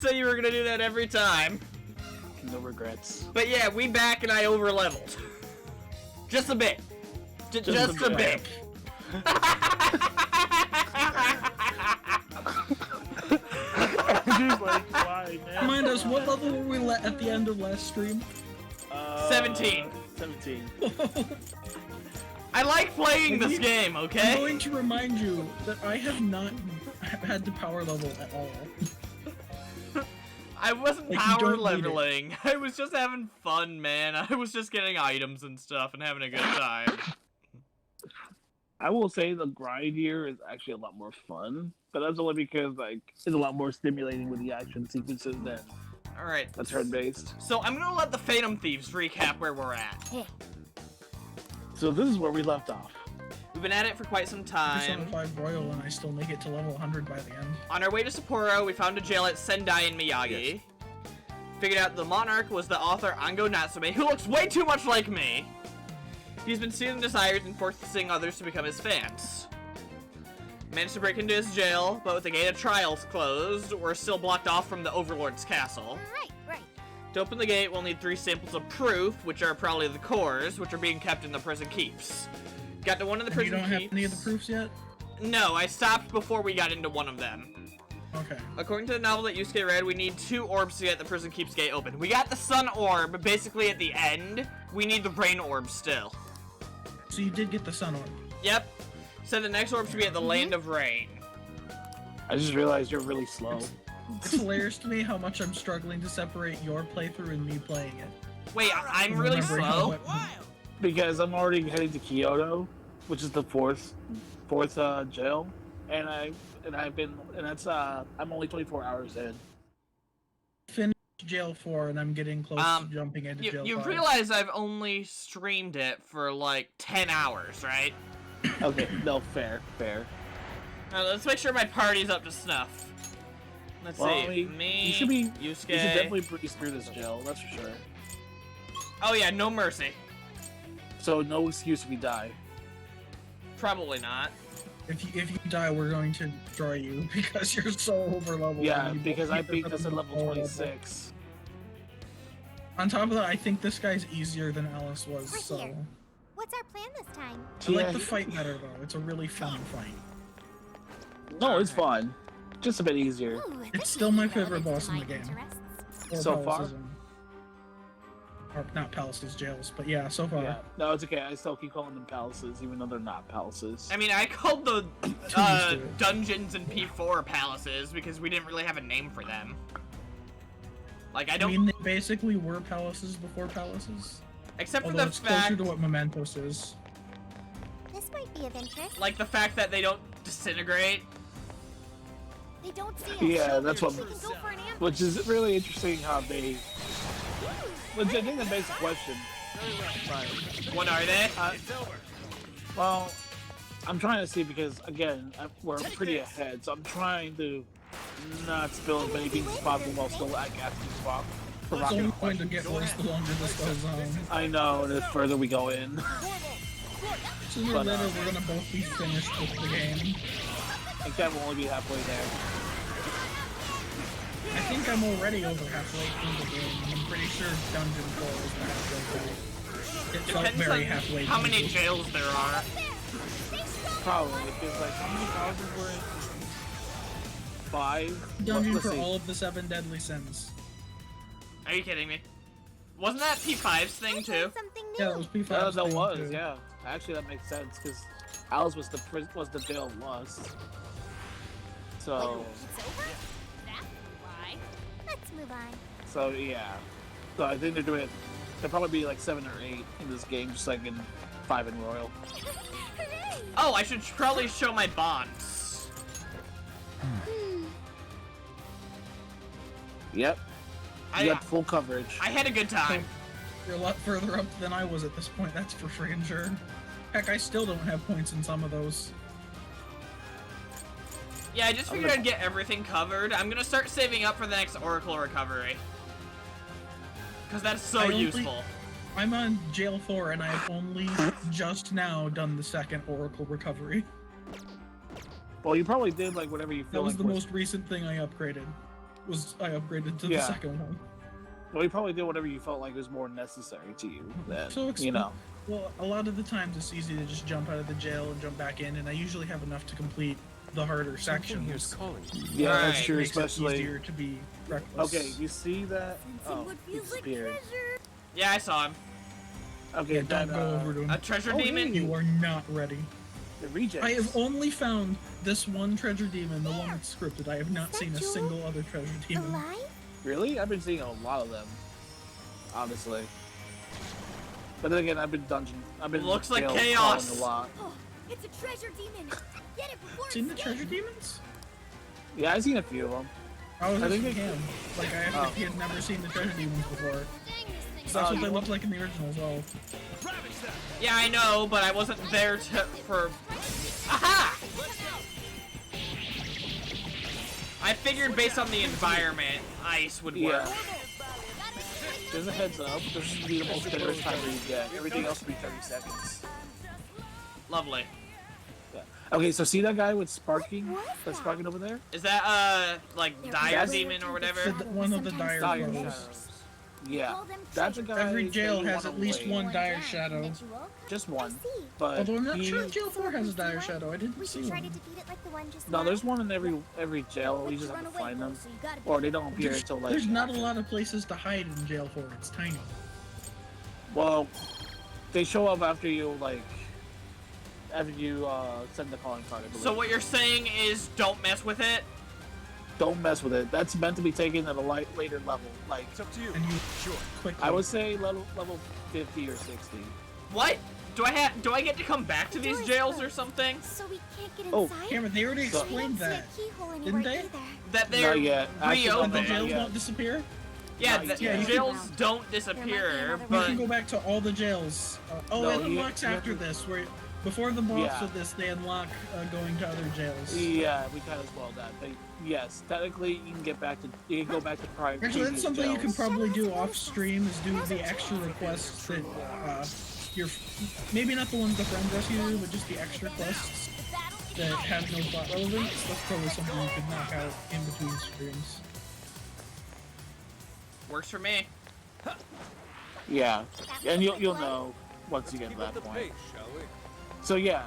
said you were gonna do that every time. No regrets. But yeah, we back and I over-leveled. Just a bit. Just a bit. Andrew's like, why, man? Remind us, what level were we at the end of last stream? 17. 17. I like playing this game, okay? I'm going to remind you that I have not had to power level at all. I wasn't power leveling. I was just having fun, man. I was just getting items and stuff and having a good time. I will say the grind here is actually a lot more fun, but that's only because like it's a lot more stimulating with the action sequences than Alright. turn-based. So I'm gonna let the Phantom Thieves recap where we're at. So this is where we left off. We've been at it for quite some time. 5 Royal and I still make it to level 100 by the end. On our way to Sapporo, we found a jail at Sendai and Miyagi. Yes. Figured out the Monarch was the author Ango Natsume, who looks way too much like me. He's been stealing desires and forcing others to become his fans. Managed to break into his jail, but with the gate of trials closed, we're still blocked off from the Overlord's castle. Right. To open the gate, we'll need 3 samples of proof, which are probably the cores, which are being kept in the prison keeps. Got to one of the prison keeps. You don't have any of the proofs yet? No, I stopped before we got into one of them. Okay. According to the novel that Yusuke read, we need 2 orbs to get the prison keeps gate open. We got the sun orb, but basically at the end, we need the brain orb still. So you did get the sun orb? Yep. So the next orb should be at the Land of Rain. I just realized you're really slow. It's hilarious to me how much I'm struggling to separate your playthrough and me playing it. Wait, I'm really slow? Because I'm already heading to Kyoto, which is the fourth jail, and I'm only 24 hours in. Finished jail 4 and I'm getting close to jumping into jail 5. You realize I've only streamed it for like 10 hours, right? Okay, no, fair. Let's make sure my party's up to snuff. Let's see. Me, Yusuke. You should definitely breeze through this jail, that's for sure. Oh yeah, no mercy. So no excuse if you die. Probably not. If you die, we're going to destroy you because you're so over leveled. Yeah, because I beat this at level 26. On top of that, I think this guy's easier than Alice was. We're so. here. What's our plan this time? I like the fight better though. It's a really fun fight. No, it's fun. Just a bit easier. Ooh, It's still my favorite boss in the game. So far? Or not palaces, jails, but yeah, so far. Yeah. No, it's okay. I still keep calling them palaces, even though they're not palaces. I mean, I called the dungeons in P4 palaces because we didn't really have a name for them. Like, I mean, they basically were palaces before palaces. Except for Although the it's fact... closer to what Mementos is. This might be of interest. Like the fact that they don't disintegrate. They don't see us. Yeah, that's what... We can go for an ambush. Which is really interesting how they... Which I think that begs the question. What are they? Well, I'm trying to see because, again, we're pretty ahead, so I'm trying to not spill as many beans as possible while still at casting spot. It's only going to get worse the longer this goes on. I know, and the further we go in. Sooner or later, we're gonna both be finished with the game. I think we'll only be halfway there. I think I'm already over halfway through the game. I'm pretty sure Dungeon 4 is the halfway through. It felt Depends very on halfway how through. many jails there are. Probably, because like, how many houses were in? 5? Dungeon Let's for see. all of the 7 deadly sins. Are you kidding me? Wasn't that P5's thing too? Something new. Yeah, it was P5. That was, too. Yeah. Actually, that makes sense, because Alice was the jail of lust. So... It's over? That's why. Let's move on. So, yeah. So I think they'll probably be like 7 or 8 in this game, just like in 5 in Royal. Hooray! Oh, I should probably show my bonds. Yep. You got full coverage. I had a good time. You're a lot further up than I was at this point, that's for freaking sure. Heck, I still don't have points in some of those. Yeah, I just figured I'd get everything covered. I'm gonna start saving up for the next Oracle recovery. Because that's so useful. I'm on Jail 4 and I have only just now done the second Oracle recovery. Well, you probably did like whatever you feel That was like the most recent thing I upgraded. I upgraded to the Yeah. second one. Well, you probably did whatever you felt like was more necessary to you. Then, So you know. Well, a lot of the times it's easy to just jump out of the jail and jump back in, and I usually have enough to complete the harder sections. Yeah, Right, that's true, Makes it especially. easier to be reckless. Okay, you see that? Oh, What he feels like disappeared. treasure? Yeah, I saw him. Okay, Yeah, don't that, go over to him. A treasure Oh, demon? hey. You are not ready. the rejects. I have only found this one treasure demon, the one that's scripted. I have not that seen a Jewel? single other treasure demon. Alive? Really? I've been seeing a lot of them. Honestly. But then again, I've been Looks like jail chaos. crawling a lot. Oh, it's a treasure demon. Get it before Seen the it's treasure demons? Yeah, I've seen a few of them. I was I think asking they- him. Like, I asked Oh. if he had never seen the treasure demons before. Dang, this thing. So that's what you they want- looked like in the original as well. Yeah, I know, but I wasn't there for. Aha! I figured based on the environment, ice would work. Yeah. There's a heads up. This is the most generous time you get. Everything else will be 30 seconds. Lovely. Yeah. Okay, so see that guy with sparking? What was That's that? sparking over there? Is that like dire Yes. demon or whatever? One of the dire Dire levels. shadows. Yeah. Call them That's a treasure guy. Every jail that you has wanna at least wait. one dire down, shadow. that you will come. Just one. I see. But Although I'm not he- sure jail 4 has a dire What? shadow. I didn't We see should try to one. defeat it like the one just No, now. there's one in every jail. But You just run have to away, find though, them, so you gotta be or they don't appear There's, until like. there's not a after. lot of places to hide in jail 4. It's tiny. Well, they show up after you send the calling card. I believe. So what you're saying is don't mess with it? Don't mess with it. That's meant to be taken at a later level. Like And you quickly. I would say level 50 or 60. What? Do I get to come back to these Doors jails or closed. something? So we can't get Oh, inside? Cameron, they already So- We don't explained see a that. keyhole Didn't anywhere they? either. That they're Not yet. Actually, But the reopened. jails yeah. won't disappear? Yeah, Not the yet. jails don't There might be disappear, another We but can go back to all the jails. No, and you- unlocks you have after to- this, where before the boss Yeah. of this, they unlock going to other jails. Yeah, we kind of spoiled that. But yes, technically you can go back to prior. Actually, previous that's something you jails. can probably do off stream. Is do the extra requests that you're maybe not the ones the friends ask you to do, but just the extra quests that have no plot relevance. That's probably something you could knock out in between streams. works for me. Yeah, and you'll know once you get to that point. So yeah,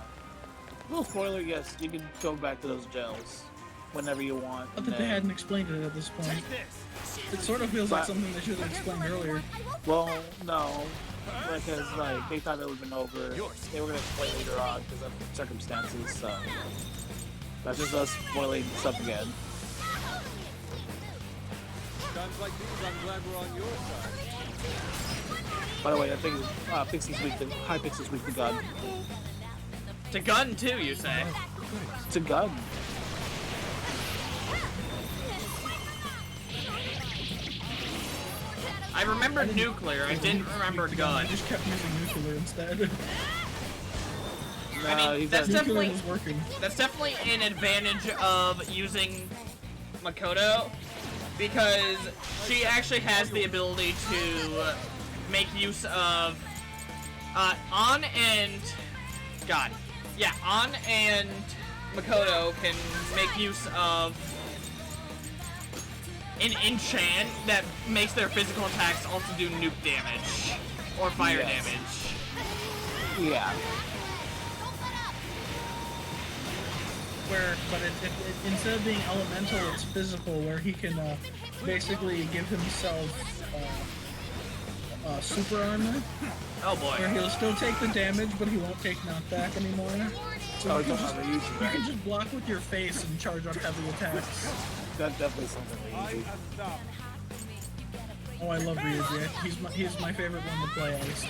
little spoiler. Yes, you can go back to those jails whenever you want. Not and that they then- hadn't explained it at this point. It sort of feels like But- something they should have explained earlier. Well, no, because like they thought it would have been over. They were gonna explain later on because of circumstances. So that's just us spoiling stuff again. Times like these, I'm glad we're on your side. By the way, I think Pixie's weak. High Pixie's weak to gun. To gun too, you say? To gun. I remember nuclear. I didn't remember gun. I just kept using nuclear instead. I mean, he's that's got- nuclear definitely was working. that's definitely an advantage of using Makoto because she actually has the ability to make use of On and Makoto can make use of an enchant that makes their physical attacks also do nuke damage or fire Yes. damage. Yeah. But instead of being elemental, it's physical, where he can basically give himself super armor, Oh where boy. he'll still take the damage, but he won't take knockback anymore. So Oh, you you can, don't just, have a huge you can just block with your face and charge up heavy attacks. That's definitely something I easy. have stopped. Oh, I love Ryuji. He's my favorite one to play, at least.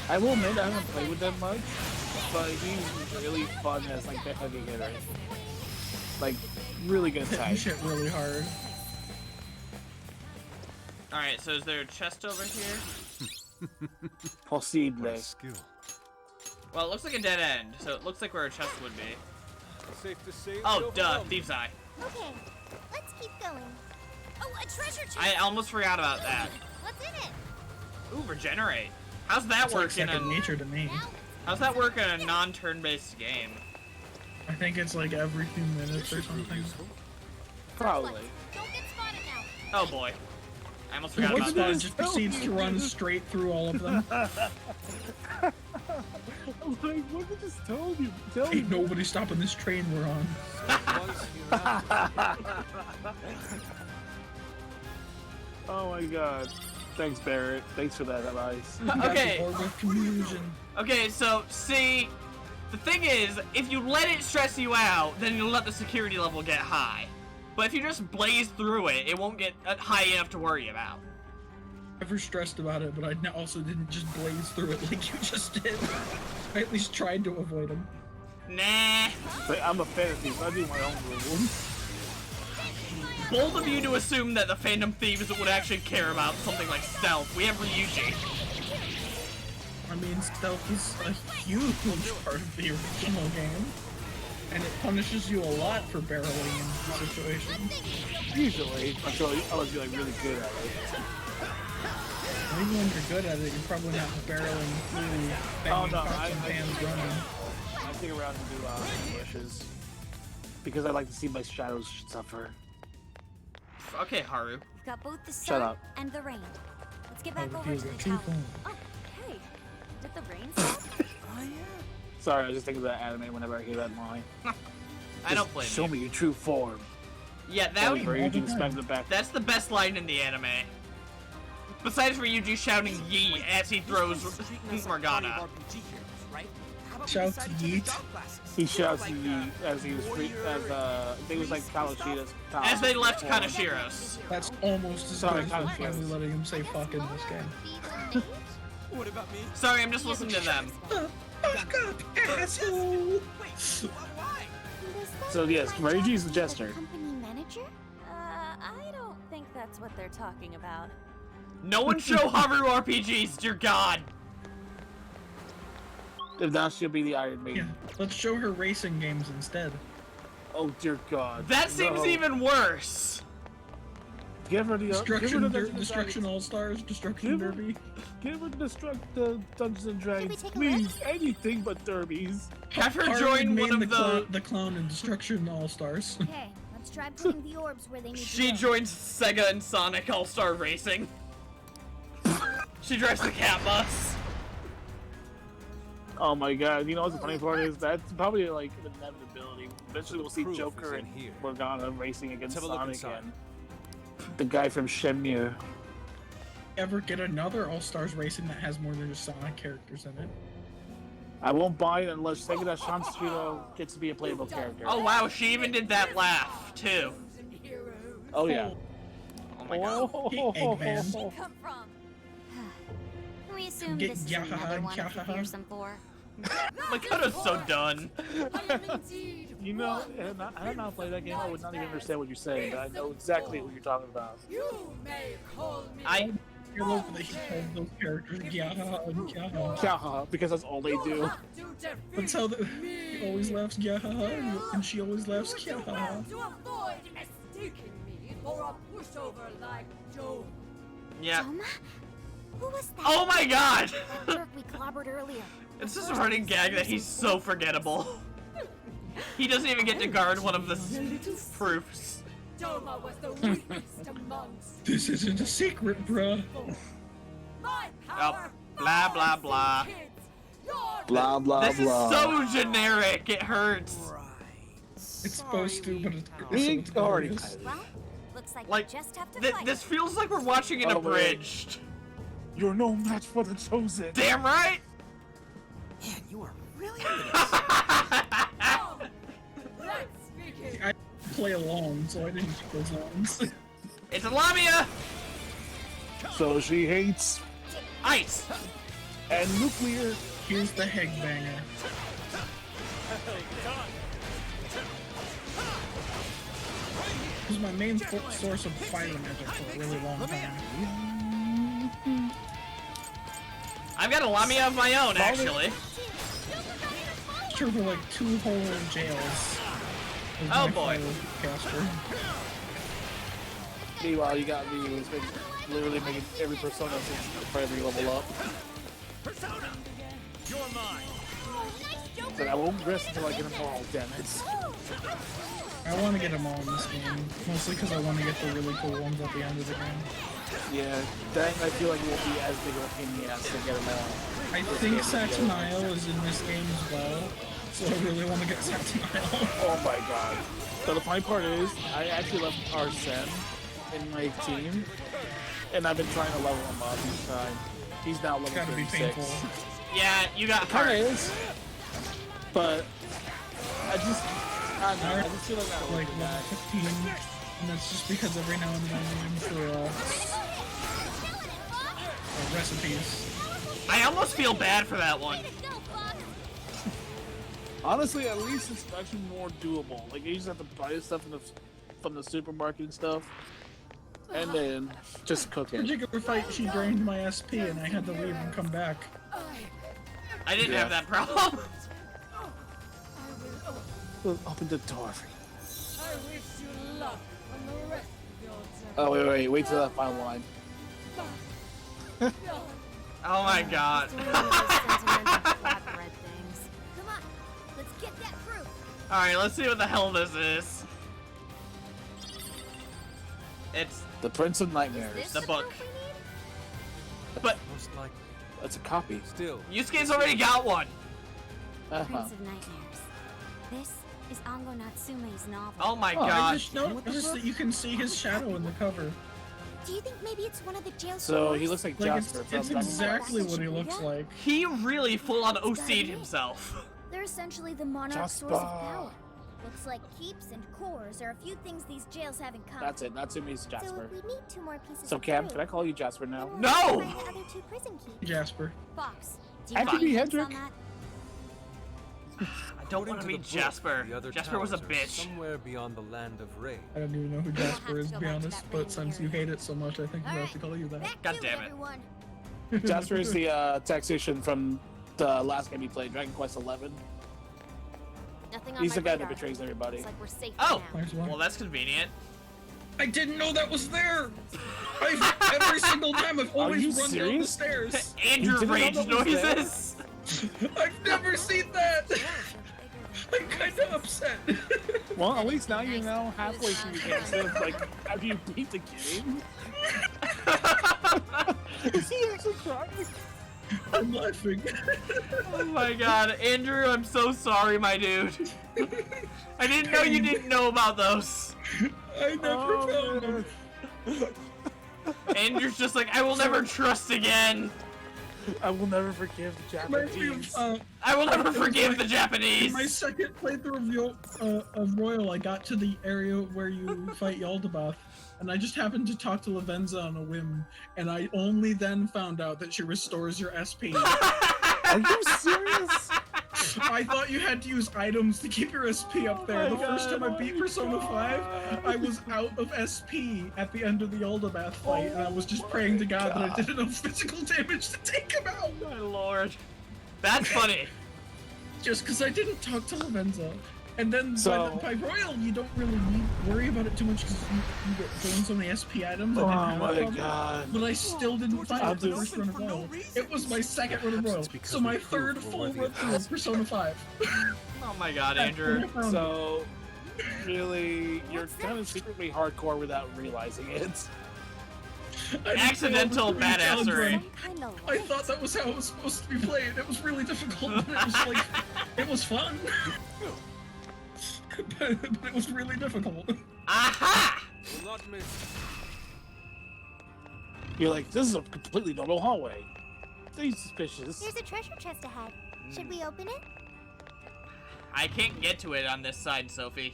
I will admit I haven't played with them much, but he's really fun as like the heavy hitter. Like really good Hitting attack. shit really hard. Alright, so is there a chest over here? Possible. Skill. Well, it looks like a dead end, so it looks like where a chest would be. Safe to say. Oh, duh, Thieves' Eye. Okay, let's keep going. Oh, a treasure chest! I almost forgot about that. What's in it? Ooh, regenerate. How's that It's like work in second a nature to me. How's that work in a non-turn-based game? I think it's like every few minutes or something. Probably. Don't get spotted now. Oh boy. I almost forgot What about spot that. just proceeds to run straight through all of them. I'm like, what did I just tell you? Ain't nobody stopping this train we're on. Once you have Oh my god. Thanks, Barrett. Thanks for that advice. Okay. Or with confusion. Okay, so, see, the thing is, if you let it stress you out, then you'll let the security level get high. But if you just blaze through it, it won't get high enough to worry about. Never stressed about it, but I also didn't just blaze through it like you just did. I at least tried to avoid them. Nah. But I'm a fantasy, so I do my own rules. Bold of you to assume that the Phantom Thieves would actually care about something like stealth. We have Ryuji. I mean, stealth is a huge part of the original game. And it punishes you a lot for barreling in situations. Usually, unless you're like really good at it. And even when you're good at it, you're probably not barreling through banging pots and pans running. I stick around and do bushes. Because I like to see my shadows suffer. Okay, Haru. We've got both the Shut sun up. and the rain. Let's get back Oh, over to the people. tower. Oh, hey. Did the rain stop? Sorry, I was just thinking of that anime whenever I hear that line. I don't blame Show you. me your true form. Yeah, That was where you can time. smack the back. that's the best line in the anime. Besides Ryuji shouting Yi as he throws Morgana. Shouts yeet. He shouts yeet as he was free, as I think it was like Kawashida's. As they left Kanashiros. That's almost as Sorry, good as Kyle. finally letting him say fuck in this game. What about me? Sorry, I'm just listening to them. Fuck up, asshole! So yes, Ryuji's the jester. Company manager? I don't think that's what they're talking about. No one show Haru RPGs, dear God. If not, she'll be the Iron Yeah, Maiden. let's show her racing games instead. Oh dear God. That seems No. even worse. Give her the Destruction All-Stars, Destruction Give her- Derby. Give her the Dungeons and Dragons, take a please. Anything but derbies. Have her Haru join made one of the clown in Destruction All-Stars. Okay, let's try putting the orbs where they need to She go. joins Sega and Sonic All-Star Racing. She drives the cat bus. Oh my God! You know what the funny part is? That's probably like an inevitability. Eventually, we'll see Proof Joker is and in here. Morgana racing against Let's have a look Sonic inside. and the guy from Shenmue. Ever get another All-Stars Racing that has more than just Sonic characters in it? I won't buy it unless Sega Shanshiro gets to be a playable character. Oh wow, she even did that laugh, too. Oh yeah. Oh my God. Eggman. Come from? We assume Get this is yahaha another and one of the yahaha. fearsome four. Makoto's so done. You know, I had not played that game. I would not even understand what you're saying, but I know exactly what you're talking about. I I love that he called those characters Gyaha and Gyaha. Haha, because that's all they do. That's how he always laughs Gyaha, and she always laughs Gyaha. To avoid mistaking me for a pushover like Joe. yeah. Doma? Who was that? Oh my God. That jerk we clobbered earlier. It's just a running gag that he's so forgettable. He doesn't even get to guard one of the proofs. Doma was the weakest amongst This isn't a secret, bruh. my power. Blah, blah, blah. Kids, you're Blah blah This is so generic, it hurts. It's supposed to, but it's We so already hilarious. Well, looks like, Like, we just have to fight. This feels like we're watching it Oh, wait. abridged. You're no match for the chosen. Damn right. Man, you are really Come, let's begin. I play along, so I didn't get those lines. It's a Lamia. So she hates Ice. and nuclear. Here's the headbanger. This is my main source of fire magic for a really long time. I've got a Lamia of my own, actually. Sure, for like 2 whole jails. with Oh, my boy. fire caster. Meanwhile, you got me who's been literally making every persona since for every level up. Persona! You're mine! Oh, nice joke. But I won't rest until I get them all, damn it. I want to get them all in this game, mostly because I want to get the really cool ones at the end of the game. Yeah, then I feel like it won't be as big of a pain in the ass to get them all. I think Satanile is in this game as well, so I really want to get Satanile. Oh my god. So the funny part is, I actually left Arsene in my team, and I've been trying to level him up each time. He's now level It's gotta be 36. painful. Yeah, you got Kinda hurt. is, but I just feel like I Like level 15, and that's just because every now and then I'm in for recipes. I almost feel bad for that one. Honestly, at least it's actually more doable. Like, you just have to buy stuff from the supermarket and stuff, and then just cook it. Particular fight, she drained my SP, and I had to leave and come back. I didn't have that problem. We'll open the door for you. I wish you luck on the rest of your journey. Oh, wait till that final line. Oh my god. Come on, let's get that proof. Alright, let's see what the hell this is. It's The Prince of Nightmares. the book. But Most likely. That's a copy. Still, Yusuke's already got one. Prince of Nightmares. This is Ango Natsume's novel. Oh my Oh, I god. just noticed that you can see his shadow in the cover. Do you think maybe it's one of the jail So he stories? looks like Like, Jasper. it's from exactly what he looks like. He really full on OC'd himself. They're essentially the monarch's source of power. Looks like keeps and cores are a few things these jails have in common. That's it. Natsume's So Jasper. we need 2 more pieces So of Cam, proof. can I call you Jasper now? Then we'll No! find the other 2 prison keys. Jasper. Fox, Do you I have could be any hints Hendrik. on that? I don't according want to to be the book, Jasper. the other Jasper was a towers are bitch. Somewhere beyond the land of Ray. I don't even know who Jasper is, to be honest, but since you hate it so much, I think we have to call you that. back God to damn it. everyone. Jasper is the taxation from the last game he played, Dragon Quest XI. Nothing on He's my the guy that radar. betrays everybody. Looks like we're safe Oh! for now. Nice one. Well, that's convenient. I didn't know that was there! Every single time I've always you run down the serious? stairs. Andrew didn't know rage that was there? noises. I've never seen that! I'm kinda upset. Well, at least now you're now halfway through the game. Instead of like, after you beat the game. Is he actually crying? I'm laughing. Oh my god, Andrew, I'm so sorry, my dude. I didn't know you didn't know about those. I never found them. Andrew's just like, I will never trust again. I will never forgive the Reminds me Japanese. of, I will never It was forgive like- the in Japanese. my second playthrough of Royal, I got to the area where you fight Yaldabaoth, and I just happened to talk to Lavenza on a whim, and I only then found out that she restores your SP. Are you serious? I thought you had to use items to keep your SP up there. Oh The my first God, time I beat oh my Persona 5, God. I was out of SP at the end of the Yaldabaoth fight, and I was just praying to God that I did enough physical damage to take him out. My lord. That's funny. Just because I didn't talk to Lavenza. And then So- by Royal, you don't really worry about it too much because you get thrown so many SP items. Oh I didn't have a my problem. god. But I still didn't find I'm it the just- first run of Royal. It was my second run of Perhaps Royal. it's because So my we third proved we're full worthy run of through of Persona 5. Oh my god, That's when I Andrew. found it. So, really, you're kind of secretly hardcore without realizing it. I didn't Accidental play all the three challenge badassery. runs. Kind of I thought that was how it was supposed to be played. It was really difficult. But it was like, it was fun. but it was really difficult. Aha! Will not miss. You're like, this is a completely normal hallway. He's suspicious. There's a treasure chest ahead. Should we open it? I can't get to it on this side, Sophie.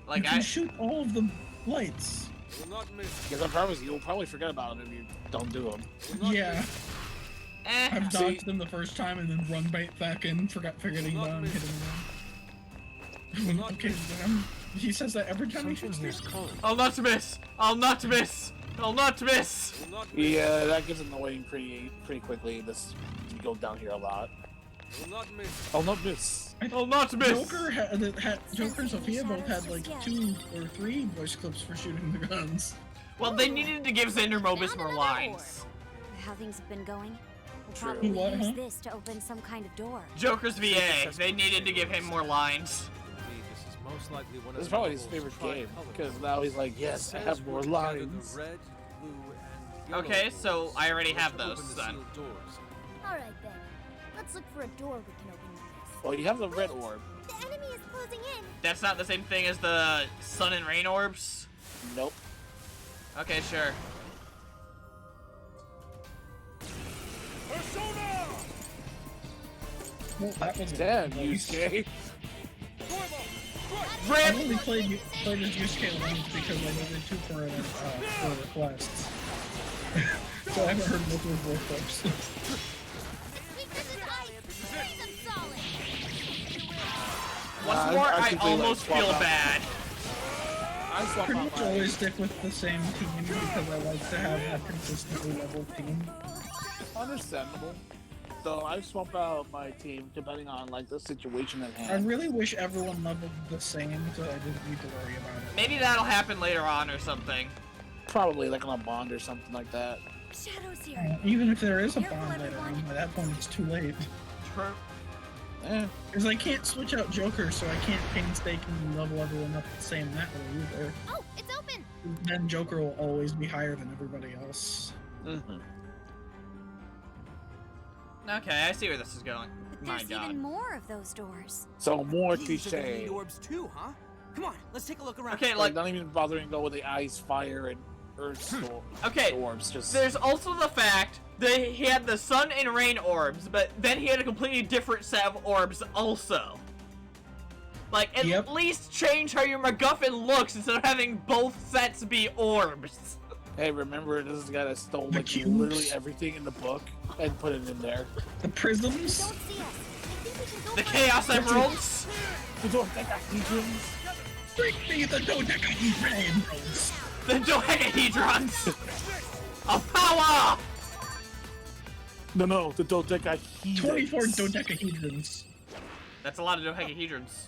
Like, You can shoot all of the lights. Will not miss. Because I promise you'll probably forget about it if you don't do them. Will not Yeah, miss. I've See- dodged them the first time and then run back in, forgetting Not down and miss. hitting them. Not Okay, miss. damn. He says that every time he Something shoots is me. calling. I'll not miss. I'll not miss. I'll not miss. Will not miss. Yeah, that gets annoying pretty quickly. This you go down here a lot. Will not miss. Oh no, miss. I'll not miss. Joker Joker and Sophia both had like 2 or 3 voice clips for shooting the guns. Well, they needed to give Xander Mobus more lines. how things have been going. We'll True. probably What, use huh? this to open some kind of door. Joker's VA. They needed to give him more lines. Indeed, this is Most likely one of This is the probably his nobles favorite tried game coloring. because now he's like, yes, I Says have more we'll gather the lines. red, blue, and yellow Okay, so orbs, I already which have open those the then. sealed doors. Alright then. Let's look for a door we can open with this. Well, you have the red orb. The enemy is closing in. That's not the same thing as the sun and rain orbs? Nope. Okay, sure. Well, that was Damn, nice. Yusuke. I've only played as Yusuke once because I needed to for requests. So I haven't heard most of his voice clips. Weakness is ice. Freeze them solid. Once more, I actively, like, almost swap feel out. bad. I swap Pretty out much my... always stick with the same team because I like to have a consistently leveled team. Understandable. So I swap out my team depending on like the situation at I hand. really wish everyone leveled the same so I didn't need to worry about it. Maybe that'll happen later on or something. Probably like on a bond or something like that. Shadows here. Even if there is a Careful, bond later everyone. on, by that point it's too late. True. Eh. Because I can't switch out Joker, so I can't painstakingly level everyone up the same that way either. Oh, it's open. Then Joker will always be higher than everybody else. Mm-hmm. Okay, I see where this is going. But My there's god. even more of those doors. So more These are the cliche. heat orbs too, huh? Come on, let's take a look around. Okay, Like like, not even bothering to go with the ice, fire, and earth storm. okay, Orbs. Just there's also the fact that he had the sun and rain orbs, but then he had a completely different set of orbs also. Like, at Yep. least change how your MacGuffin looks instead of having both sets be orbs. hey, remember this is the guy that stole The like cubes? literally everything in the book and put it in there. The prisms? Don't see us. I think we can go The for Chaos it. Emeralds. You don't think I Emeralds? Bring me the dodecahedron emeralds! The dodecahedrons of power. No, the dodecahedrons. 24 dodecahedrons. That's a lot of dodecahedrons.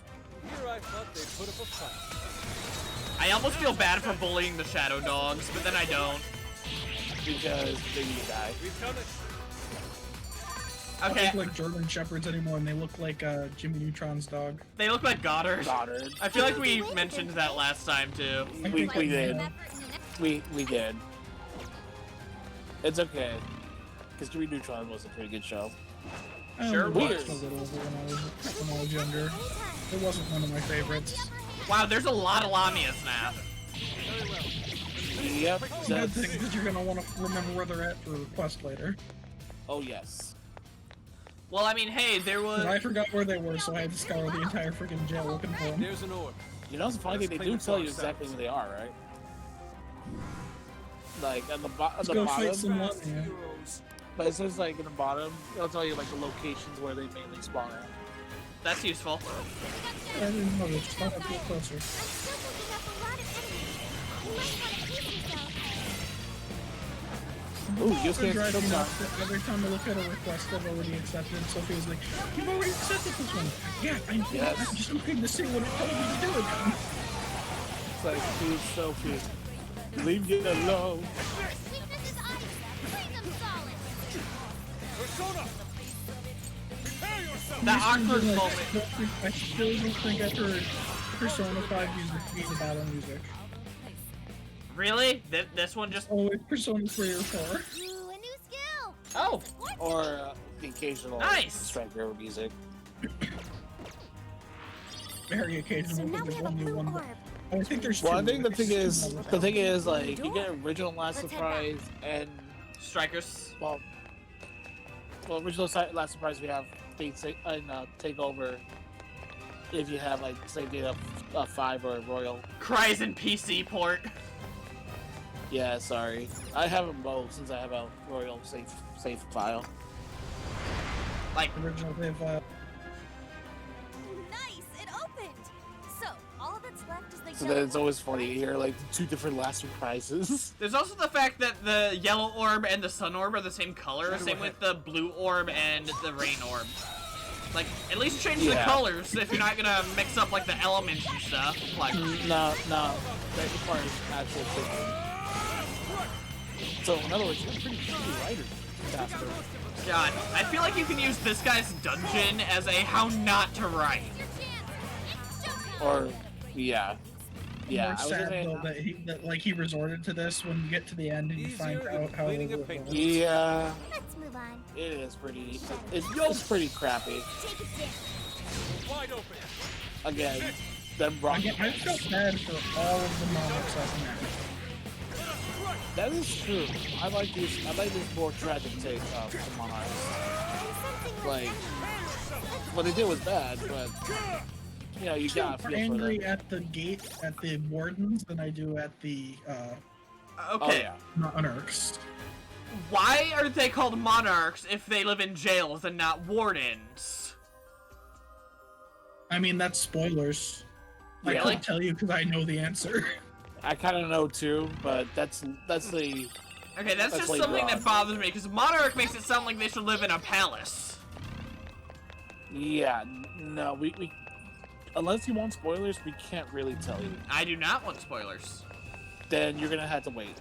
Here I thought they put up a fight. I almost feel bad for bullying the Shadow Dogs, but then I don't. Because they need to die. We've done it. They Okay, don't look like German Shepherds anymore, and they look like Jimmy Neutron's dog. they look like Goddard. Goddard. I feel like we mentioned that last time too. We Like did. some effort in the next- We did. It's okay. Because Jimmy Neutron was a pretty good show. I Sure only was. watched a little of it when I was younger. It wasn't one of my favorites. Wow, there's a lot of Lamias now. Yep. Good That's, thing, because you're gonna want to remember where they're at for a quest later. oh yes. Well, I mean, hey, there was. And I forgot where they were, so I had to scour the entire freaking jail looking for them. There's an orb. You know, it's funny Let's they clean do the tell you floor exactly who they are, right? Like at the, at Let's the go fight bottom, some Lamia. Heroes. but it says like in the bottom, it'll tell you like the locations where they mainly spawn at. That's useful. I didn't know this. Just thought I'd get closer. I'm still picking up a lot of enemies. You might want to keep yourself. Ooh, you It's can't driving kill me time. nuts that every time I look at a request I've already accepted, Sophia's like, "You've already accepted this one." Yeah, Yes. I'm just looking to see what it told me to do again. It's like, please, Sophie, leave me alone. Weakness is ice. Freeze them solid. Persona! Prepare yourself! That awkward Like, moment. I still don't think I've heard Persona 5 music be the battle music. Really? This one just. Always Persona 3 or 4. Ooh, a new skill. Oh, Or the occasional Nice. striker music. Very So occasional, now but we there's have a only blue one. orb. I think there's Well, I two. think the thing is like you get original last Let's head back. surprise and strikers. well, original last surprise we have take over if you have like say data 5 or a royal. Cries in PC port. Yeah, sorry, I have them both since I have a royal save file. Like, Original, they've, Nice, it opened. So all that's left is the So then it's always funny to hear like 2 different last surprises. there's also the fact that the yellow orb and the sun orb are the same color. Shadow Same ahead. with the blue orb and the rain orb. Like, at least change the Yeah. colors if you're not gonna mix up like the elements and stuff. Like, No, that requires actual thinking. So in other words, you're a pretty shitty writer, Casper. God, I feel like you can use this guy's dungeon as a how not to write. Your chance. It's showtime. Or Yeah. Yeah, More sad though that he resorted to this when you get to the end and you find Easier than out how cleaning a it pink was. Yeah, Let's move on. it is pretty. It's pretty crappy. Take it down. Wide open. Again, them rock. I felt bad for all of the monarchs up in there. That is true. I like this more tragic take of the monarchs. Like, what they did was bad, but you know, you gotta I'm feel for angry them. at the gate at the wardens than I do at the Oh Okay. yeah. monarchs. Why are they called monarchs if they live in jails and not wardens? I mean, that's spoilers. I Yeah. couldn't tell you because I know the answer. I kind of know too, but that's the Okay, that's That's just way something broad. that bothers me, because monarch makes it sound like they should live in a palace. yeah. No, we unless you want spoilers, we can't really tell you. I do not want spoilers. Then you're gonna have to wait.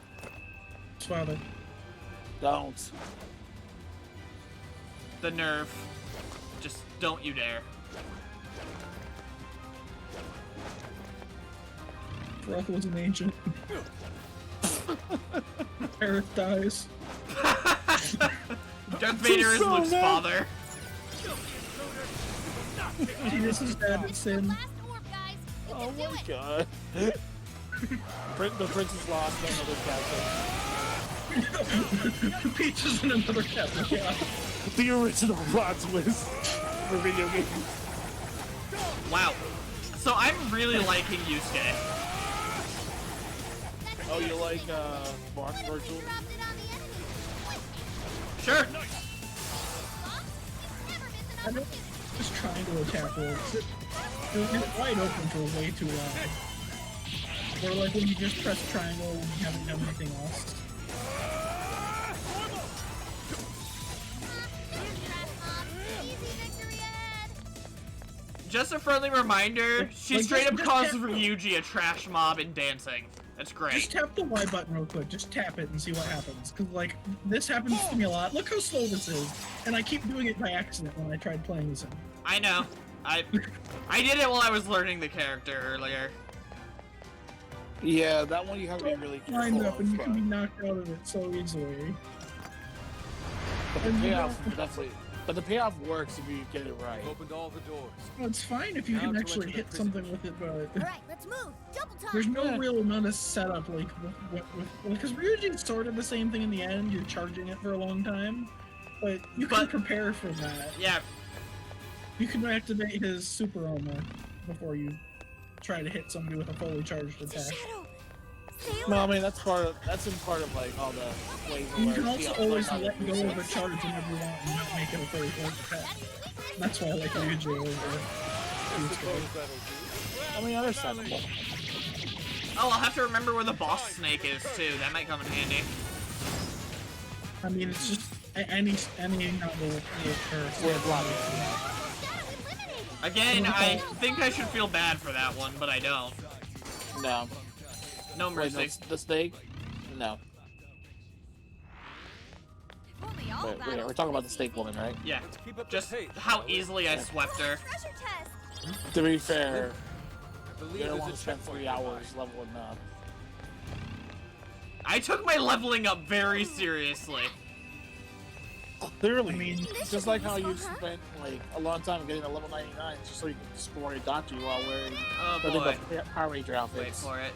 Father. Don't. The nerve. Just don't you dare. Roth was an ancient. Eric dies. Darth Vader is so Luke's mad. father. Jesus' dad had sinned. Last orb, guys. You Oh can do my it. god. The princess lost another captain. Peach is in another captain. Yeah. The original plot twist for video games. Wow. So I'm really liking Yusuke. Oh, you like Mark Virtual? Dropped it on the enemy. Sure. Never miss an I don't just trying to attack wolves. It's wide open for way too long. Or like when you just press triangle and you haven't done anything else. Easy victory ahead. Just a friendly reminder, she Like, straight up just calls tap- Ryuji a trash mob in dancing. That's Just great. tap the Y button real quick. Just tap it and see what happens. Cause like this happens to me a lot. Look how slow this is, and I keep doing it by accident when I tried playing this. I know. I did it while I was learning the character earlier. Yeah, that one you have to be really Lined careful up, and you of, can be knocked out of it so easily. but the payoff definitely. But the payoff works if you get it right. Opened all the doors. Well, it's fine if you Now can to actually enter the hit prison. something with it, but All right, let's move. Double time. there's no Yeah. real amount of setup. Like, because Ryuji's sort of the same thing in the end. You're charging it for a long time, but you can But- prepare for that. Yeah, You can activate his super armor before you try to hit somebody with a fully charged It's a attack. shadow. Stay No, I alert. mean that's in part of like all the ways. You where, can also know, always like, let go of a charge whenever you want and not make it a fully charged attack. That's why I like Ryuji over Yusuke. Suppose that'll do. I mean, understandable. oh, I'll have to remember where the boss snake is too. That might come in handy. I mean, it's just any novel with We're blocking. Shadow eliminated. Again, I think I should feel bad for that one, but I don't. No. No Wait, no, mercy. the snake? No. If only all Wait, battles we're talking about the snake woman, right? Yeah, Keep up just the pace. how easily I swept her. treasure test. To be fair, I you believe don't there's want a to spend checkpoint 3 hours nearby. leveling up. I took my leveling up very seriously. Clearly, I mean, just like how you spent like a long time getting a level 99 just so you can explore your Datu while wearing Oh I think boy. the Power Ranger Wait outfits. for it.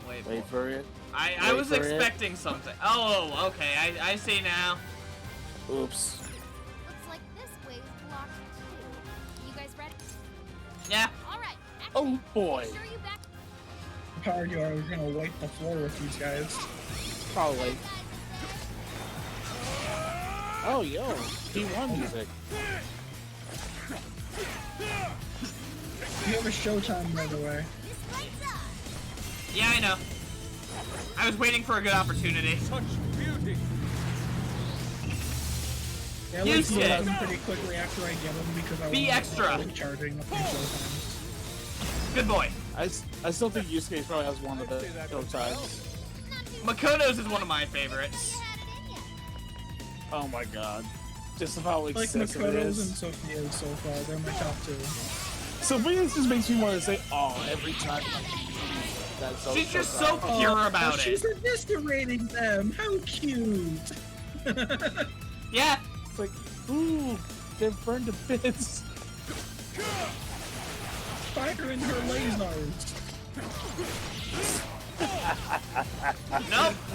Wait Wait for it. for it. I wait was for it. expecting something. Oh, okay. I see now. Oops. Looks like this way is blocked too. You guys ready? Yeah. All right. Oh boy. Make sure you back. how powered you are, we're gonna wipe the floor with these guys. Probably. Oh yo, P1 music. You have a showtime, by the way. This lights up. Yeah, I know. I was waiting for a good opportunity. Such beauty. Yeah, Use to it. get them pretty quickly after I get them because I Be want extra. to charging up these showtimes. Good boy. I still think Yusuke probably has one of the showtimes. Makoto's is one of my favorites. Oh my god. Just about Like excessive it Makoto's and is. Sophia's so far, they're my top two. Sophia's just makes me want to say, "Oh," every time. That's so. She's just so pure about she's it. eviscerating them. How cute. Yeah. It's like, ooh, they're burned to bits. Fire in her lasers.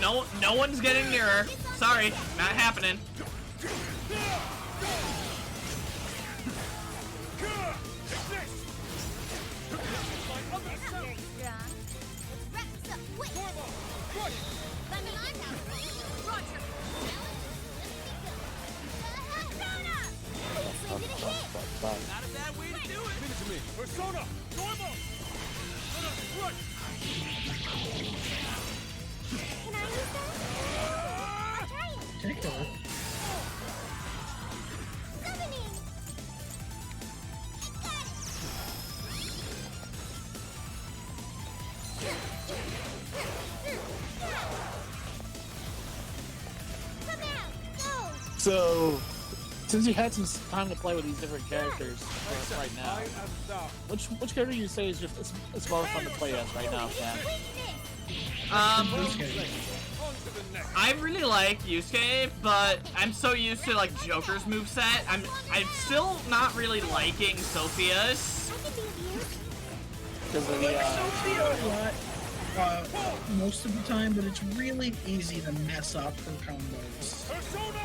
Nope. No one's getting near her. Sorry, not happening. Not a bad way to do it. Leave it to me. Persona! Normal! Run! Can I use that? I'll try it. Take her. Summoning. Come out. Go. So, since you had some time to play with these different characters right now, I am thou. which character you say is just it's more fun to play as right now, Cam? Um, On to the next. I really like Yusuke, but I'm so used to like Joker's moveset. I'm still not really liking Sophia's. I could be of use. Because of Like the Sophia a lot, most of the time, but it's really easy to mess up her combos.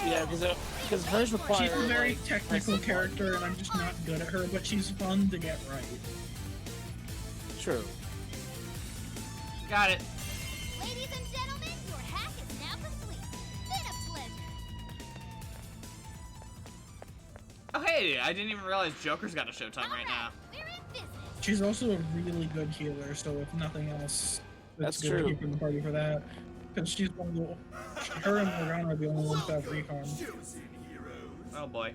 yeah, because hers require. She's a very like, technical pressing character, and I'm just not good at her, but she's fun to get right. True. Got it. Ladies and gentlemen, your hack is now complete. Been a pleasure. Oh hey, I didn't even realize Joker's got a showtime right now. We're in business. She's also a really good healer, so if nothing else, That's it's good true. to keep in the party for that. Because she's one of the, her and Morgana are the only ones that have recon. Oh boy.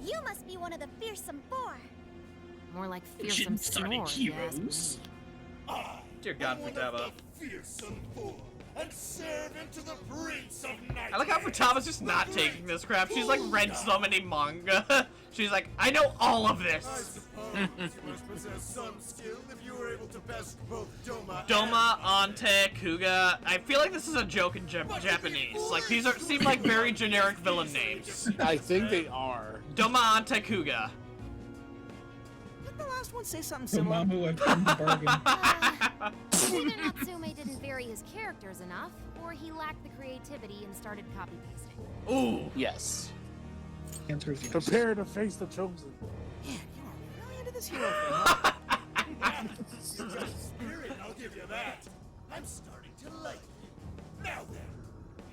You must be one of the fearsome four. More like fearsome Sonic snore, if you ask me. heroes. Dear God, Futaba. Fearsome fool, and serve into the prince of night. I like how Futaba's just not taking this crap. She's like read so many manga. She's like, I know all of I this. suppose you must possess some skill if you were able to best both Doma Doma, Ante, Kuga. I feel like this is a joke in Japanese. Like these seem like very generic villain names. I think they are. Doma, Ante, Kuga. Did the last one say something So similar? Mamu, I've come to bargain. Either Natsume didn't vary his characters enough, or he lacked the creativity and started copy pasting. Ooh. Yes. Answer is yes. Prepare to face the chosen. Man, you are really into this hero thing, huh? spirit, I'll give you that. I'm starting to like you. Now then,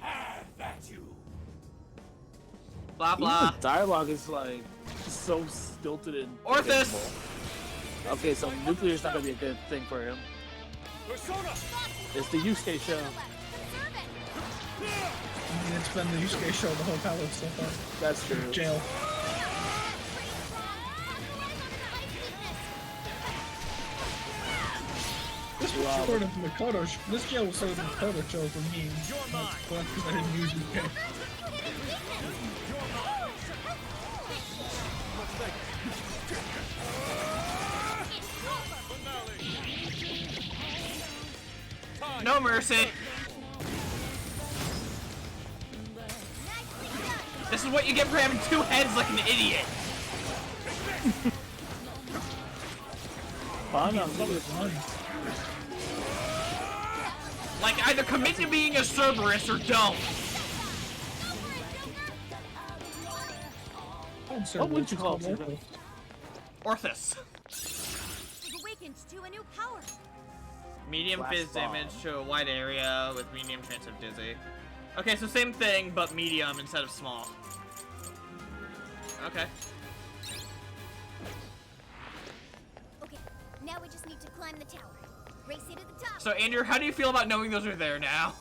have at you. Blah Even blah. the dialogue is like so stilted and Orthus! predictable. Okay, so nuclear's not gonna be a good thing for him. Persona! It's the Yusuke show. Conserve it. I mean, it's been the Yusuke show the whole palace so far. That's true. Jail. This was Wow. sort of Makoto. This jail was sort of the Makoto show for me. That's because I didn't use UK. No mercy. This is what you get for having two heads like an idiot. Fun, I'm loving it. Like either commit to being a Cerberus or don't. What would you call it? Orthus. You've awakened to a new power. Medium Blast fizz bomb. damage to a wide area with medium chance of dizzy. Okay, so same thing, but medium instead of small. Okay. Okay, now we just need to climb the tower. Race you to the top. So Andrew, how do you feel about knowing those are there now?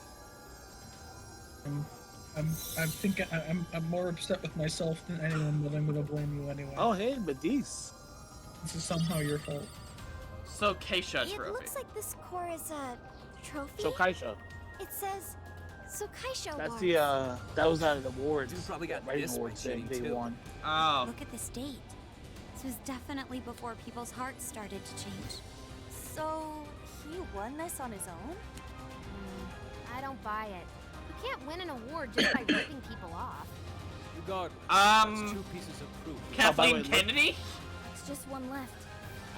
I think I'm more upset with myself than anyone, but I'm gonna blame you anyway. Oh, hey, Medis. This is somehow your fault. So Keisha It trophy. looks like this core is a trophy. Shokaisha. It says Sokaisho That's Bar. the, that was at an awards. Dude probably got writing this awards way thing shitty, they too. won. Oh. Look at this date. This was definitely before people's hearts started to change. So, he won this on his own? I don't buy it. You can't win an award just by ripping people off. Regardless, that's 2 pieces of proof. Kathleen Kennedy? It's just one left.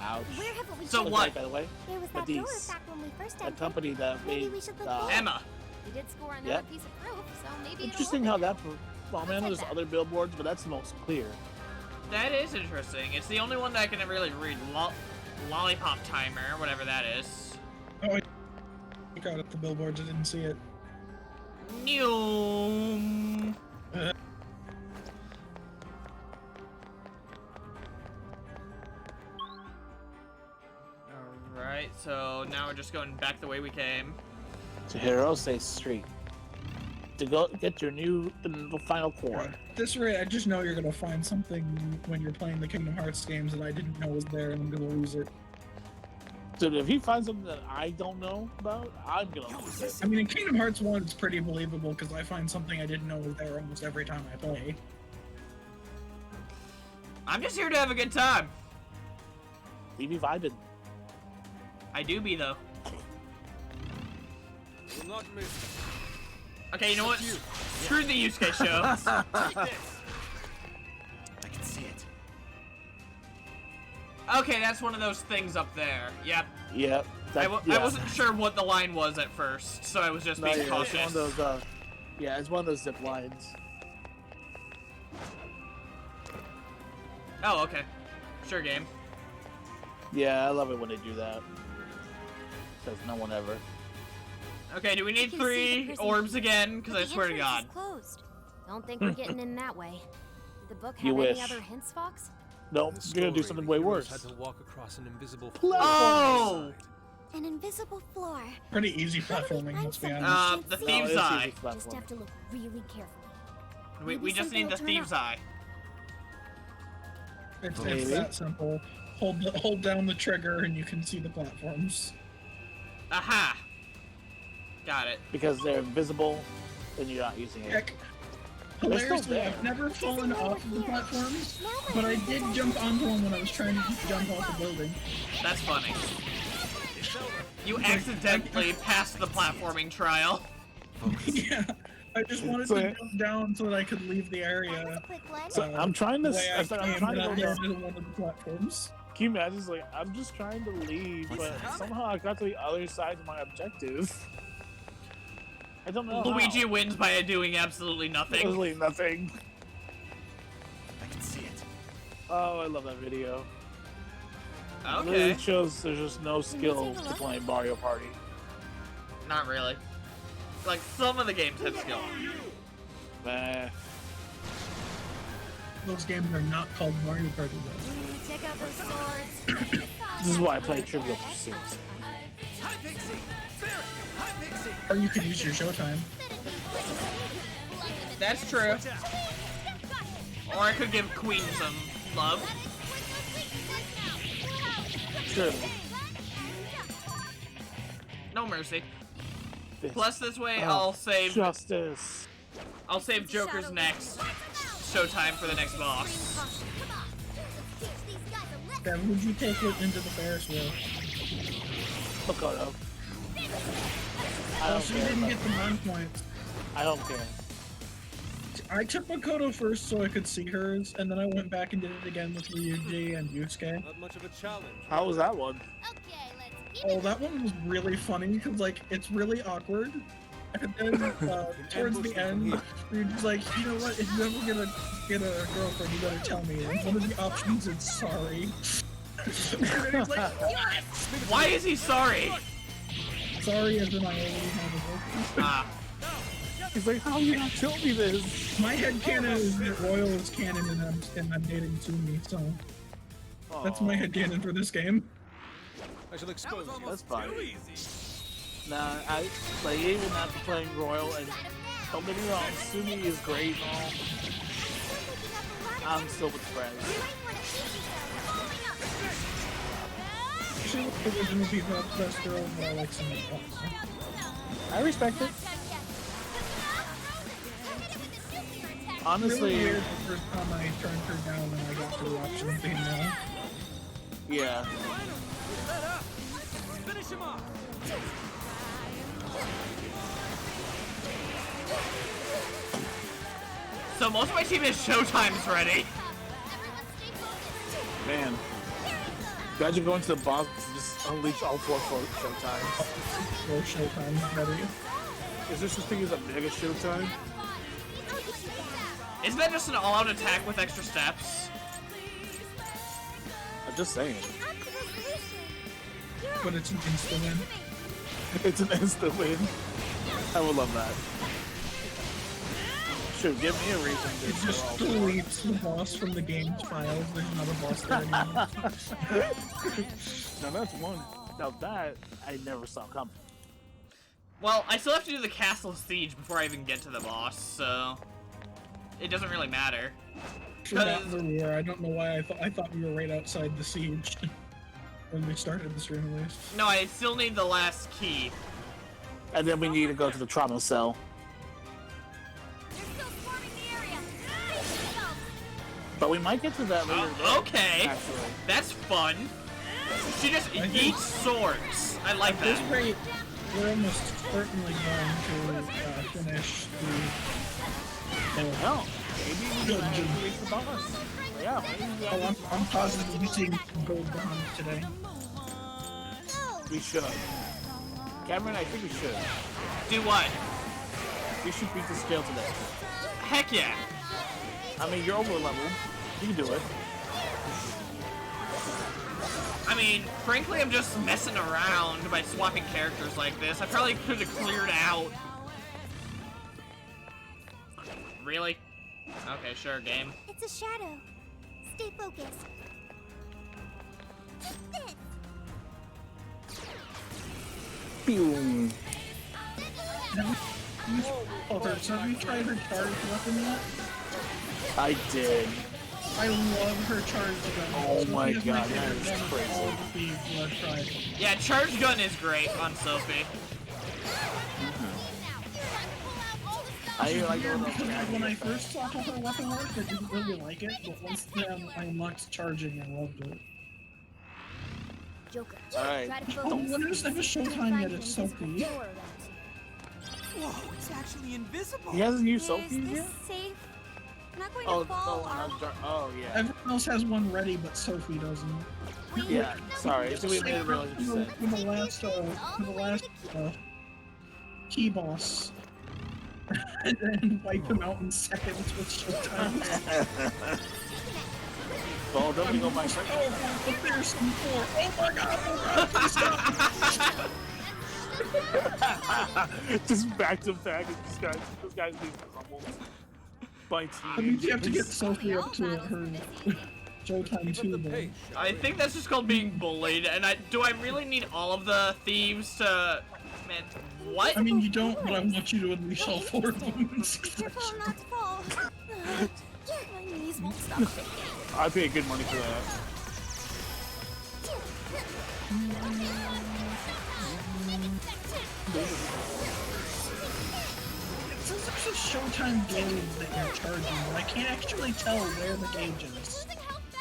Ouch. Where haven't we So checked? what? By the way, There was but that door these- back when we first a entered. company that Maybe made we should look there. Emma. We did score another Yep. piece of proof, so maybe Interesting it'll how open that. it. Well, man, there's other billboards, but that's the most clear. That is interesting. It's the only one that I can really read. Lollipop Timer, whatever that is. Oh, I got it. The billboards. I didn't see it. New. Alright, so now we're just going back the way we came. To Hirose Street. To go get your new the final core. At this rate, I just know you're gonna find something when you're playing the Kingdom Hearts games that I didn't know was there, and I'm gonna lose it. So if he finds something that I don't know about, I'm gonna lose it. I mean, in Kingdom Hearts 1, it's pretty believable because I find something I didn't know was there almost every time I play. I'm just here to have a good time. Leave me vibing. I do be, though. Will not miss. Okay, you know what? Screw the Yusuke show. I can see it. Okay, that's one of those things up there. Yep. Yep. I wasn't sure what the line was at first, so I was just being It's cautious. one of those, yeah, it's one of those zip lines. Oh, okay. Sure, game. Yeah, I love it when they do that. Says no one ever. Okay, do we need You can see 3 the person- orbs again? Because But I the swear to entrance God. is closed. Don't think we're getting in that way. Did the book have You any wish. other hints, Fox? Nope, In the you're gonna do story, something the way heroes worse. Had to walk across an invisible Oh! An invisible floor. Pretty easy How do we platforming, find let's be something honest. we the can't see? Thieves' it's Eye. easy Just platform. have to look really carefully. We Maybe just need something the will turn Thieves' up. Eye. It's Maybe. that simple. Hold down the trigger and you can see the platforms. Aha! Got it. Because they're invisible and you're not using it. Heck, They're still hilariously, there. I've never fallen off of the platforms, Now but I we're did in jump onto them when I was trying to jump off the building. That's funny. You accidentally passed the platforming trial. Yeah, I just wanted So- to jump down so that I could leave the That was area. a quick one. So I'm trying to. The way I I'm trying came, to and go I down. landed on one of the platforms. Can you imagine? It's like I'm just trying to leave, but somehow I got to the other side of my objective. I don't know. Luigi how. wins by doing absolutely nothing. Literally nothing. I can see it. Oh, I love that video. It Okay. really shows there's just no skill take a to look? playing Mario Party. Not really. Like, some of the games have skill. Meh. Those games are not called Mario Party though. Take out those swords. This is why I play Trivial Pursuit. Hi, Pixie! Barret! Hi, Pixie! Or you could use your Showtime. That's true. Or I could give Queen some love. True. No mercy. This- Plus, this way Oh, I'll save justice. Joker's next showtime for the next boss. Then would you take it into the Ferris wheel? Makoto. I Oh, don't so you care. didn't get the 9 points. I don't care. I took Makoto first so I could see hers, and then I went back and did it again with Ryuji and Yusuke. Not much of a challenge. How was that one? Okay, let's keep Oh, that one was really funny because like it's really awkward, and then towards the end, you're just like, you know what? If you ever get a girlfriend, you better tell me. And one of the options is sorry. And then he's like, Why is he sorry? sorry, as in I already have a girlfriend. Ah, He's like, how you not tell me this? My headcanon is that Royal is canon and I'm dating Tsumi, so that's my headcanon for this game. I shall expose you. That's fine. Nah, I like even after playing Royal, and don't get me wrong, Sumi is great and all. I'm still with friends. She was the original people best girl, but I like Tsumi also. I respect it. Honestly, really weird the first time I turned her down and I got the option thing now. yeah. Finish him off. So most of my team is Showtime's ready. Man. Imagine going to the boss and just unleash all four showtimes. Or Showtime, ready. Is there such thing as a mega showtime? Isn't that just an all-out attack with extra steps? I'm just saying. But it's an instant win. It's an instant win. I would love that. Shoot, give me a reason to It just deletes the boss from the game's files. There's not a boss there anymore. Now that's one. Now that I never saw coming. Well, I still have to do the castle siege before I even get to the boss, so it doesn't really matter. Forgot where we were. I don't know why I thought we were right outside the siege when we started the stream at least. No, I still need the last key. And then we need to go to the trauma cell. But we might get to that later. Okay, Actually. that's fun. She just eats swords. I like At this that. rate, we're almost certainly going to finish the. Hell, maybe we can actually reach the boss. Yeah, maybe Oh, I'm positive we're seeing gold behind today. we should. Cameron, I think we should. Do what? We should beat the scale today. Heck yeah. I mean, you're over level. You can do it. I mean, frankly, I'm just messing around by swapping characters like this. I probably could have cleared out. Really? Okay, sure, game. It's a shadow. Stay focused. Boom. Have you tried her charge weapon yet? I did. I love her charge gun. Oh Sophie my is God, favorite that is gun of crazy. all the thieves I've tried. Yeah, charge gun is great on Sophie. I like Weird, those because little when I effects. first saw how her weapon worked, I didn't really like it, but once then I unlocked charging and loved it. Joker. Alright. Try to Oh, focus. when does have a showtime yet? It's Sophie. Whoa, it's actually invisible. He hasn't used Is Sophie's this yet? safe? I'm not going Oh, to fall. oh yeah. Everyone else has one ready, but Sophie doesn't. Yeah, sorry. So we made it realize what you said. For the last key boss, and then wipe him out in seconds with showtime. Well, don't you go my Oh, but there's some more. Oh my god, please stop. Just back to back. This guy's being crumbled by teams. I mean, you have to get Sophie up to her showtime too, though. Hey, I think that's just called being bullied, and do I really need all of the thieves to... Man, what? I mean, you don't, but I want you to unleash all four of them in Careful succession. not to fall. My knees won't stop shaking. I paid good money for that. It says there's a showtime gauge that you're charging, but I can't actually tell where the gauge is.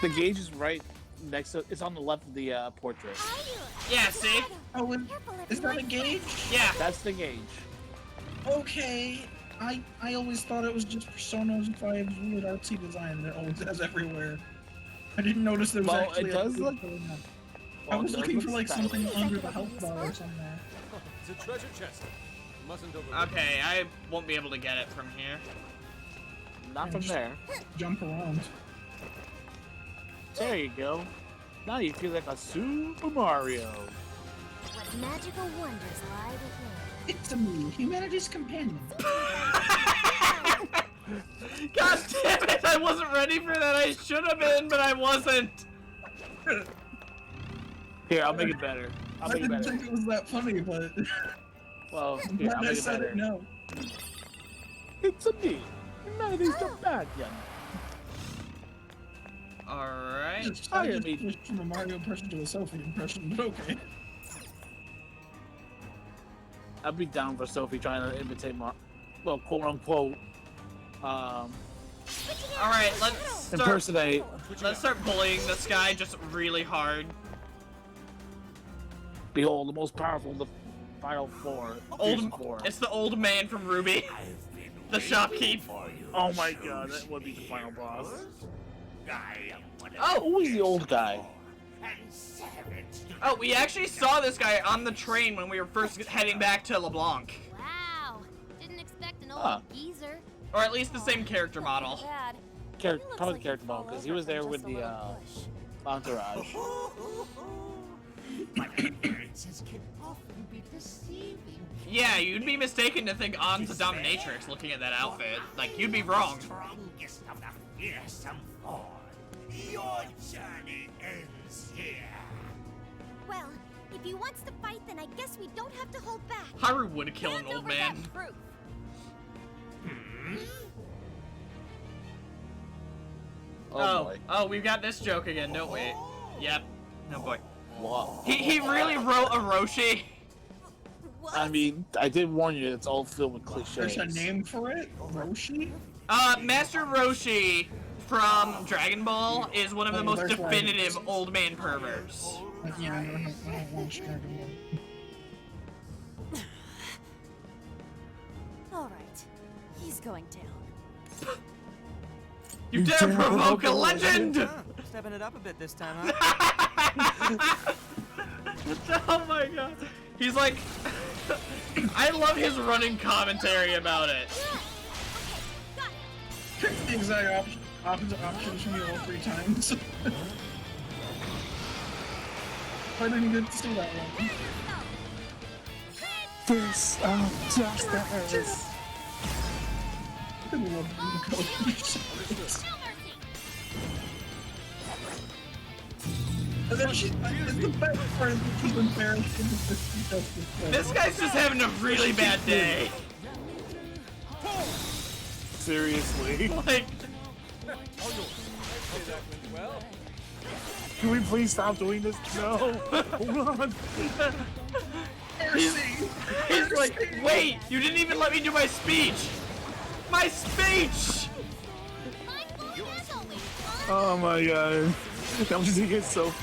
The gauge is right next to. It's on the left of the portrait. Yeah, see? Oh, is that a gauge? Yeah. That's the gauge. Okay. I always thought it was just Persona 5's weird artsy design that it always has everywhere. I didn't notice there was Well, actually it does a look. I was looking for like something under the health bar or something. it's a treasure chest. Mustn't overlook. Okay, I won't be able to get it from here. Not from there. Jump around. There you go. Now you feel like a Super Mario. What magical wonders lie within. It's a me, humanity's companion. God damn it! I wasn't ready for that. I should have been, but I wasn't. Here, I'll make it better. I'll I make it didn't better. think it was that funny, but Well, I'm here, glad I'll I make it said better. it now. It's a me. Humanity's companion. Alright. I just switched from a Mario impression to a Sophie impression, but okay. I'd be down for Sophie trying to imitate well, quote unquote, All right, let's start. Impersonate. Let's start bullying this guy just really hard. Behold, the most powerful of the final four. Four. It's the old man from Ruby, the shopkeep. Oh my god, that would be the final boss. Oh, who is the old guy? Oh, we actually saw this guy on the train when we were first heading back to LeBlanc. Wow. Didn't expect an old geezer. Or at least the same character model. Probably character model, because he was there with the entourage. Yeah, you'd be mistaken to think On's a dominatrix looking at that outfit. Like, you'd be wrong. Strongest of the fearsome four. Your journey ends here. Well, if he wants to fight, then I guess we don't have to hold back. Haru would kill an old man. Oh, we've got this joke again, don't we? Yep. Oh boy. Wow. He really wrote a Roshi. I mean, I did warn you, it's all filled with cliches. There's a name for it? Roshi? Master Roshi from Dragon Ball is one of the most there's definitive old man perverts. Yeah, I don't watch Dragon Ball. Alright, he's going down. You dare provoke a legend! Stepping it up a bit this time, huh? Oh my god. He's like... I love his running commentary about it. Pick the exact opposite options from you all 3 times. I didn't get to see that one. Fist of justice. I love the And then it's the best part is that she's embarrassed in the Fist of Justice. This guy's just having a really bad day. Seriously. Like... Can we please stop doing this? No. Hold on. He's like, wait, you didn't even let me do my speech! My speech! Oh my god. I'm just thinking so.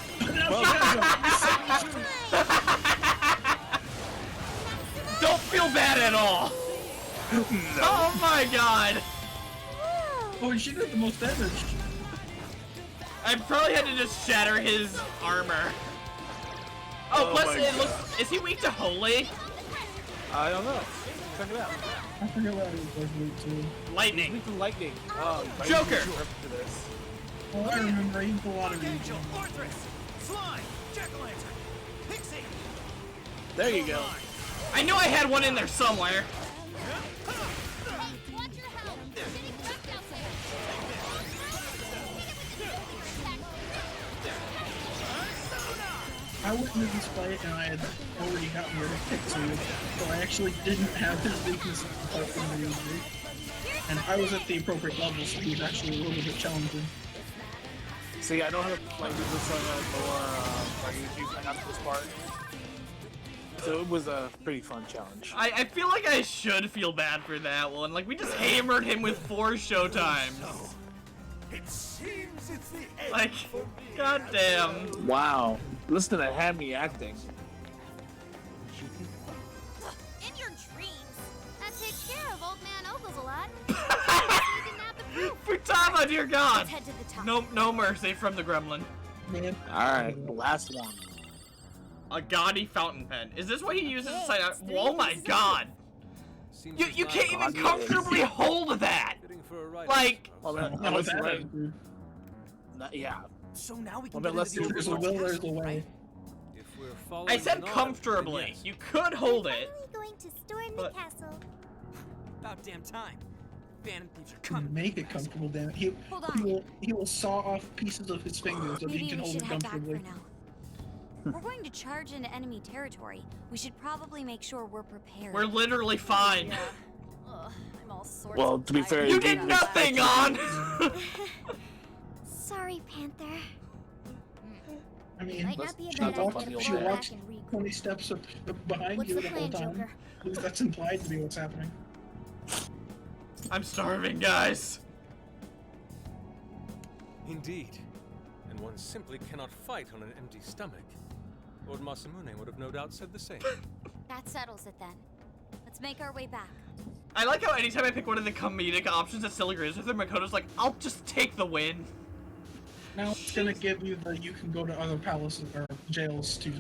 Don't feel bad at all! No. Oh my god! Oh, she did the most damage. I probably had to just shatter his armor. Oh, plus it looks... Is he weak to holy? I don't know. Check it out. I forget what it was weak to. Lightning. Weak to lightning. Oh, Joker! Well, I remember he did a lot of Angel, Fortress, Slime, Jack-o'-lantern, Pixie. There you go. I knew I had one in there somewhere. I went into this fight and I had already gotten rid of Pixie, so I actually didn't have his weaknesses apart from the usual. And I was at the appropriate level, so he was actually a little bit challenging. See, I know how to play with this on YouTube. I got to this part. So it was a pretty fun challenge. I feel like I should feel bad for that one. Like, we just hammered him with 4 showtimes. It seems it's the end. Like, goddamn. Wow. Listen to Hammy acting. In your dreams. That takes care of old man Ogles a lot. Futaba, dear God! Let's head to the top. No mercy from the gremlin. Man. Alright, the last one. A gaudy fountain pen. Is this what he uses to sign out? Oh my god! You can't even comfortably hold that! Like... Well, Unless you're right. Yeah. So now we can Well, get into the There's a will, there's a way. I said comfortably. You could hold it. Going to storm But- the castle. About damn time. Phantom thieves are coming. Make it comfortable, damn it. Hold on. He will saw off pieces of his fingers so he Maybe can we hold should it head back for comfortably. now. We're going to charge into enemy territory. We should probably make sure we're prepared. We're literally fine. Ugh, I'm all sorts Well, of to be tired. fair, You did nothing, on! Sorry, Panther. I mean, Might not be a She bad walks- idea to she fall walks back and regroup. 20 steps up behind What's you the the whole plan, time. Joker? At least that's implied to be what's happening. I'm starving, guys. Indeed. And one simply cannot fight on an empty stomach. Lord Masamune would have no doubt said the same. That settles it then. Let's make our way back. I like how anytime I pick one of the comedic options that still agrees with her, Makoto's like, I'll just take the win. Now it's gonna give you the you can go to other palaces or jails to